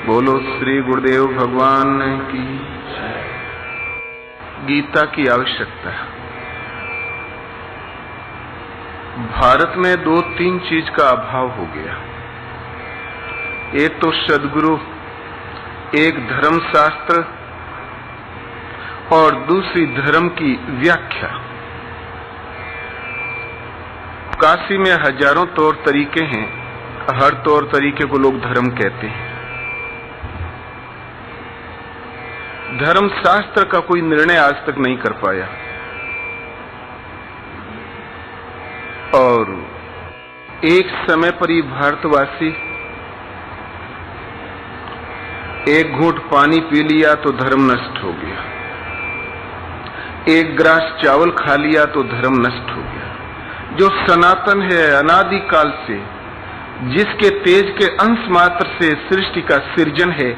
बोलो श्री गुरुदेव भगवान की। गीता की आवश्यकता। भारत में 2-3 चीज का अभाव हो गया। एक तो सद्गुरु, एक धर्म शास्त्र और दूसरी धर्म की व्याख्या। काशी में हजारों तौर तरीके हैं, हर तौर तरीके को लोग धर्म कहते हैं। धर्म शास्त्र का कोई निर्णय आज तक नहीं कर पाया और एक समय पर ही भारतवासी एक घूंट पानी पी लिया तो धर्म नष्ट हो गया, एक ग्रास चावल खा लिया तो धर्म नष्ट हो गया। जो सनातन है, अनादि काल से, जिसके तेज के अंश मात्र से सृष्टि का सृजन है,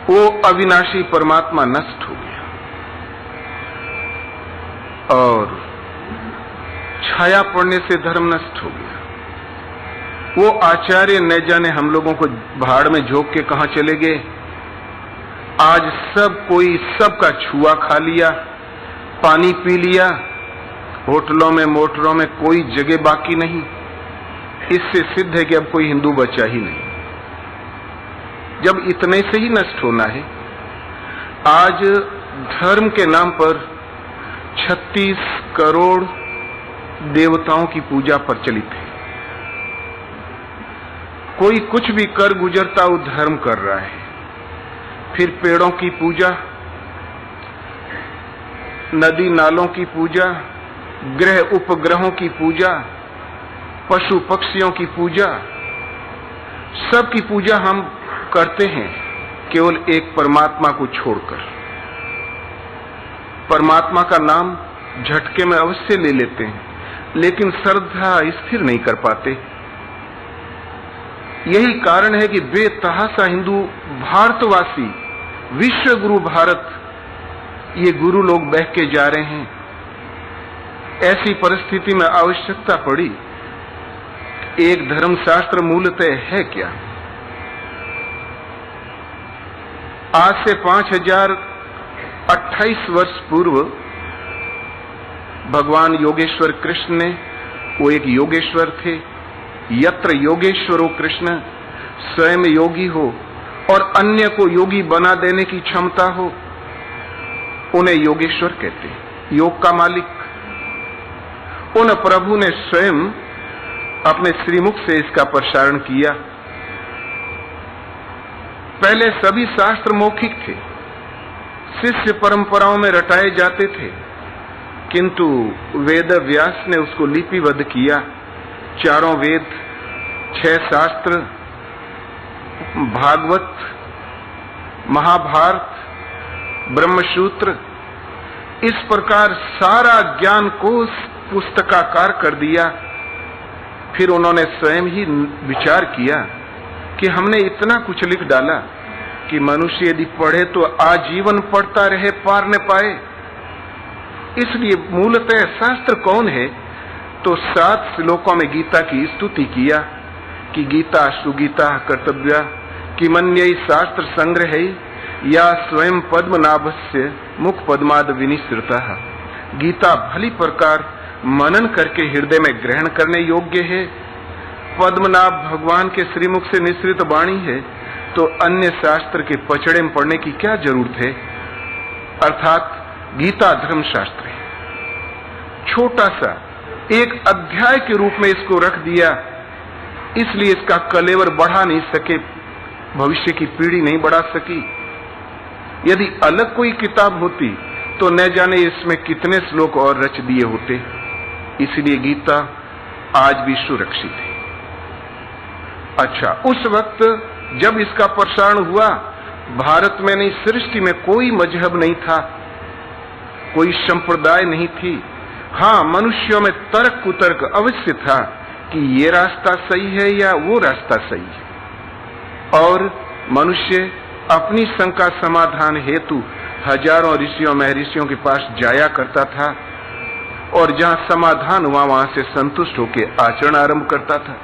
वो अविनाशी परमात्मा नष्ट हो गया और छाया पड़ने से धर्म नष्ट हो गया। वो आचार्य न जाने हम लोगों को भाड़ में झोंक के कहां चले गए। आज सब कोई सबका छुआ खा लिया, पानी पी लिया, होटलों में मोटरों में कोई जगह बाकी नहीं। इससे सिद्ध है कि अब कोई हिंदू बचा ही नहीं। जब इतने से ही नष्ट होना है, आज धर्म के नाम पर 36 करोड़ देवताओं की पूजा प्रचलित है। कोई कुछ भी कर गुजरता वो धर्म कर रहा है। फिर पेड़ों की पूजा, नदी नालों की पूजा, ग्रह उपग्रहों की पूजा, पशु पक्षियों की पूजा, सबकी पूजा हम करते हैं केवल एक परमात्मा को छोड़कर। परमात्मा का नाम झटके में अवश्य ले लेते हैं, लेकिन श्रद्धा स्थिर नहीं कर पाते। यही कारण है कि बेतहाशा हिंदू भारतवासी, विश्व गुरु भारत, ये गुरु लोग बह के जा रहे हैं। ऐसी परिस्थिति में आवश्यकता पड़ी। एक धर्मशास्त्र मूलतः है क्या? आज से 5028 वर्ष पूर्व भगवान योगेश्वर कृष्ण ने, वो एक योगेश्वर थे, यत्र योगेश्वरो कृष्ण, स्वयं योगी हो और अन्य को योगी बना देने की क्षमता हो, उन्हें योगेश्वर कहते हैं, योग का मालिक। उन प्रभु ने स्वयं अपने श्रीमुख से इसका प्रसारण किया। पहले सभी शास्त्र मौखिक थे, शिष्य परंपराओं में रटाए जाते थे, किंतु वेद व्यास ने उसको लिपिबद्ध किया। 4 वेद, 6 शास्त्र, भागवत, महाभारत, ब्रह्मसूत्र, इस प्रकार सारा ज्ञान कोश पुस्तकाकार कर दिया। फिर उन्होंने स्वयं ही विचार किया कि हमने इतना कुछ लिख डाला कि मनुष्य यदि पढ़े तो आजीवन पढ़ता रहे, पार न पाए। इसलिए मूलतः शास्त्र कौन है? तो 7 श्लोकों में गीता की स्तुति किया कि गीता सुगीता कर्तव्या कि मन्यई शास्त्र संग्रह या स्वयं पद्मनाभस्य मुख पद्माद विनिसृता। गीता भली प्रकार मनन करके हृदय में ग्रहण करने योग्य है। पद्मनाभ भगवान के श्रीमुख से निसृत वाणी है, तो अन्य शास्त्र के पचड़े में पढ़ने की क्या जरूरत है? अर्थात गीता धर्म शास्त्र है। छोटा सा एक अध्याय के रूप में इसको रख दिया, इसलिए इसका कलेवर बढ़ा नहीं सके, भविष्य की पीढ़ी नहीं बढ़ा सकी। यदि अलग कोई किताब होती तो न जाने इसमें कितने श्लोक और रच दिए होते। इसलिए गीता आज भी सुरक्षित है। अच्छा, उस वक्त जब इसका प्रसारण हुआ, भारत में नहीं, सृष्टि में कोई मजहब नहीं था, कोई संप्रदाय नहीं थी। हाँ, मनुष्यों में तर्क कुतर्क अवश्य था कि ये रास्ता सही है या वो रास्ता सही है, और मनुष्य अपनी शंका समाधान हेतु हजारों ऋषियों महर्षियों के पास जाया करता था और जहां समाधान हुआ वहां से संतुष्ट होकर आचरण आरंभ करता था।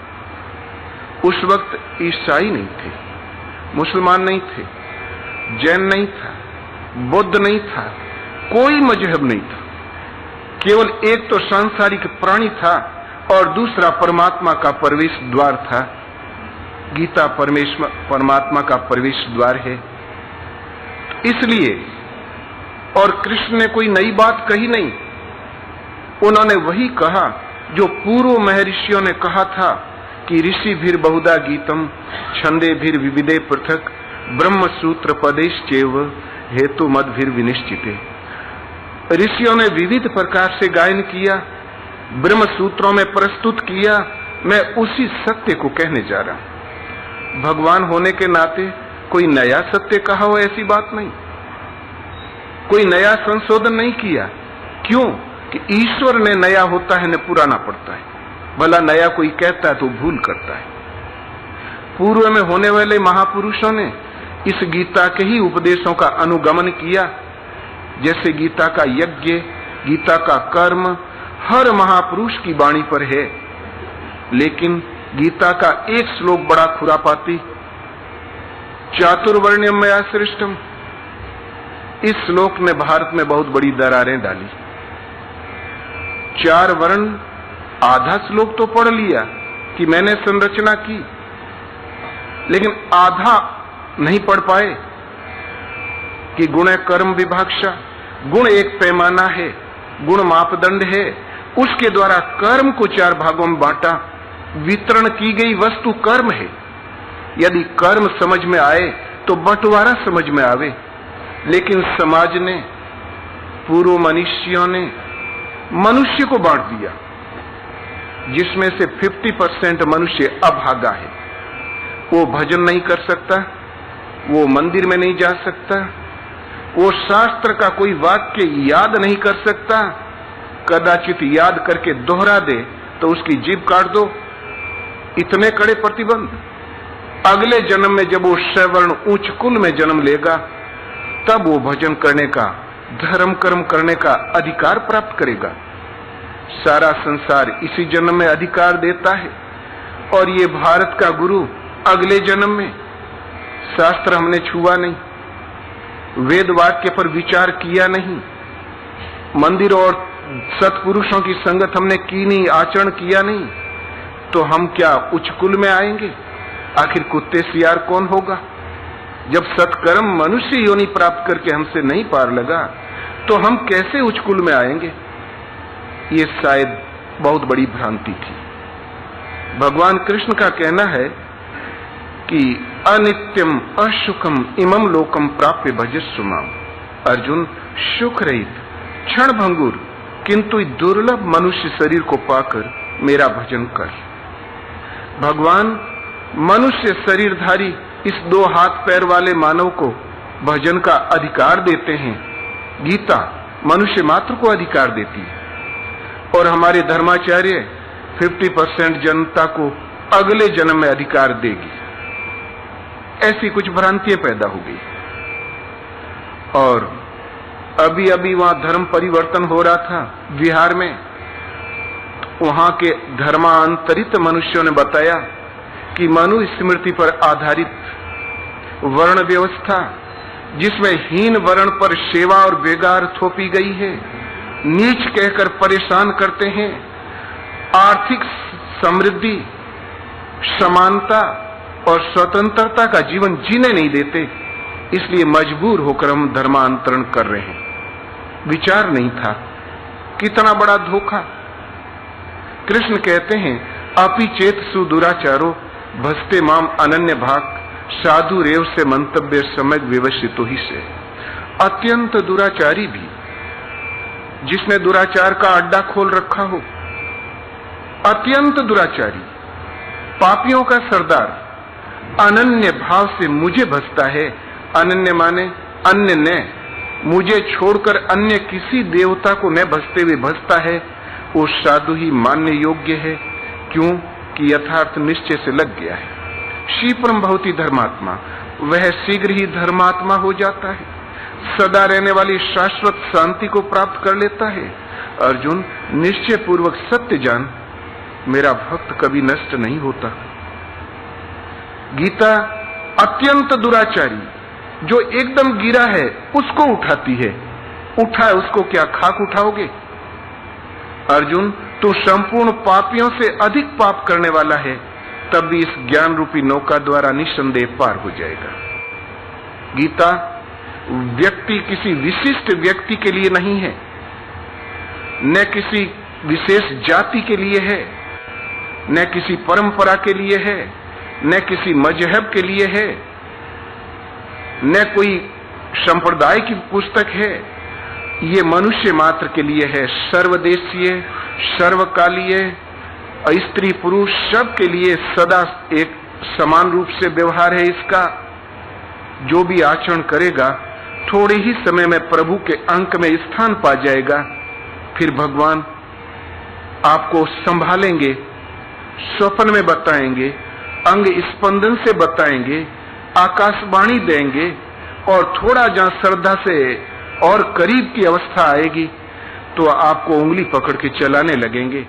उस वक्त ईसाई नहीं थे, मुसलमान नहीं थे, जैन नहीं था, बौद्ध नहीं था, कोई मजहब नहीं था। केवल एक तो सांसारिक प्राणी था और दूसरा परमात्मा का प्रवेश द्वार था। गीता परमात्मा का प्रवेश द्वार है। इसलिए और कृष्ण ने कोई नई बात कही नहीं, उन्होंने वही कहा जो पूर्व महर्षियों ने कहा था कि ऋषि भीर बहुधा गीतम छंदे भीर विविधे पृथक ब्रह्म सूत्र पदेश चैव हेतु मद भीर विनिश्चिते। ऋषियों ने विविध प्रकार से गायन किया, ब्रह्म सूत्रों में प्रस्तुत किया। मैं उसी सत्य को कहने जा रहा हूं। भगवान होने के नाते कोई नया सत्य कहा हो ऐसी बात नहीं, कोई नया संशोधन नहीं किया। क्यों कि ईश्वर ने नया होता है न पुराना पड़ता है। भला नया कोई कहता है तो भूल करता है। पूर्व में होने वाले महापुरुषों ने इस गीता के ही उपदेशों का अनुगमन किया। जैसे गीता का यज्ञ, गीता का कर्म हर महापुरुष की वाणी पर है। लेकिन गीता का एक श्लोक बड़ा खुरापाती, चातुर्वर्ण्यम मया सृष्टम, इस श्लोक ने भारत में बहुत बड़ी दरारें डाली। 4 वर्ण आधा श्लोक तो पढ़ लिया कि मैंने संरचना की, लेकिन आधा नहीं पढ़ पाए कि गुण कर्म विभाक्षा। गुण एक पैमाना है, गुण मापदंड है, उसके द्वारा कर्म को 4 भागों में बांटा। वितरण की गई वस्तु कर्म है। यदि कर्म समझ में आए तो बंटवारा समझ में आवे। लेकिन समाज ने, पूर्व मनुष्यों ने मनुष्य को बांट दिया, जिसमें से 50% मनुष्य अभागा है। वो भजन नहीं कर सकता, वो मंदिर में नहीं जा सकता, वो शास्त्र का कोई वाक्य याद नहीं कर सकता। कदाचित याद करके दोहरा दे तो उसकी जीभ काट दो। इतने कड़े प्रतिबंध। अगले जन्म में जब वो सवर्ण उच्च कुल में जन्म लेगा तब वो भजन करने का, धर्म कर्म करने का अधिकार प्राप्त करेगा। सारा संसार इसी जन्म में अधिकार देता है। और ये भारत का गुरु अगले जन्म में। शास्त्र हमने छुआ नहीं, वेद वाक्य पर विचार किया नहीं, मंदिर और सत्पुरुषों की संगत हमने की नहीं, आचरण किया नहीं, तो हम क्या उच्च कुल में आएंगे? आखिर कुत्ते सियार कौन होगा? जब सत्कर्म मनुष्य योनि प्राप्त करके हमसे नहीं पार लगा तो हम कैसे उच्च कुल में आएंगे? ये शायद बहुत बड़ी भ्रांति थी। भगवान कृष्ण का कहना है कि अनित्यम अशुकम इमम लोकम प्राप्य भजस्व माम। अर्जुन, सुख रहित क्षण भंगुर किंतु दुर्लभ मनुष्य शरीर को पाकर मेरा भजन कर। भगवान मनुष्य शरीरधारी इस 2 हाथ पैर वाले मानव को भजन का अधिकार देते हैं। गीता मनुष्य मात्र को अधिकार देती है। और हमारे धर्माचार्य 50% जनता को अगले जन्म में अधिकार देगी। ऐसी कुछ भ्रांतियां पैदा हो गई। और अभी अभी वहां धर्म परिवर्तन हो रहा था बिहार में। वहां के धर्मांतरित मनुष्यों ने बताया कि मनु स्मृति पर आधारित वर्ण व्यवस्था, जिसमें हीन वर्ण पर सेवा और बेगार थोपी गई है, नीच कहकर परेशान करते हैं, आर्थिक समृद्धि, समानता और स्वतंत्रता का जीवन जीने नहीं देते। इसलिए मजबूर होकर हम धर्मांतरण कर रहे हैं। विचार नहीं था। कितना बड़ा धोखा। कृष्ण कहते हैं, अपि चेत सुदुराचारो भस्ते माम अनन्य भाग साधु रेव से मंतव्य समय व्यवस्थितो ही से। अत्यंत दुराचारी भी, जिसने दुराचार का अड्डा खोल रखा हो, अत्यंत दुराचारी, पापियों का सरदार, अनन्य भाव से मुझे भजता है। अनन्य माने अन्य ने, मुझे छोड़कर अन्य किसी देवता को न भजते हुए भजता है, वो साधु ही मानने योग्य है। क्यों कि यथार्थ निश्चय से लग गया है। क्षिप्रम भवति धर्मात्मा, वह शीघ्र ही धर्मात्मा हो जाता है, सदा रहने वाली शाश्वत शांति को प्राप्त कर लेता है। अर्जुन, निश्चय पूर्वक सत्य जान, मेरा भक्त कभी नष्ट नहीं होता। गीता अत्यंत दुराचारी जो एकदम गिरा है उसको उठाती है, उठाए उसको क्या खाक उठाओगे? अर्जुन, तू संपूर्ण पापियों से अधिक पाप करने वाला है, तब भी इस ज्ञान रूपी नौका द्वारा निस्संदेह पार हो जाएगा। गीता व्यक्ति किसी विशिष्ट व्यक्ति के लिए नहीं है, न किसी विशेष जाति के लिए है, न किसी परंपरा के लिए है, न किसी मजहब के लिए है, न कोई संप्रदाय की पुस्तक है। ये मनुष्य मात्र के लिए है, सर्वदेशीय, सर्वकालीय, स्त्री पुरुष सब के लिए सदा एक समान रूप से व्यवहार है इसका। जो भी आचरण करेगा थोड़े ही समय में प्रभु के अंक में स्थान पा जाएगा। फिर भगवान आपको संभालेंगे, स्वप्न में बताएंगे, अंग स्पंदन से बताएंगे, आकाशवाणी देंगे, और थोड़ा जहां श्रद्धा से और करीब की अवस्था आएगी तो आपको उंगली पकड़ के चलाने लगेंगे।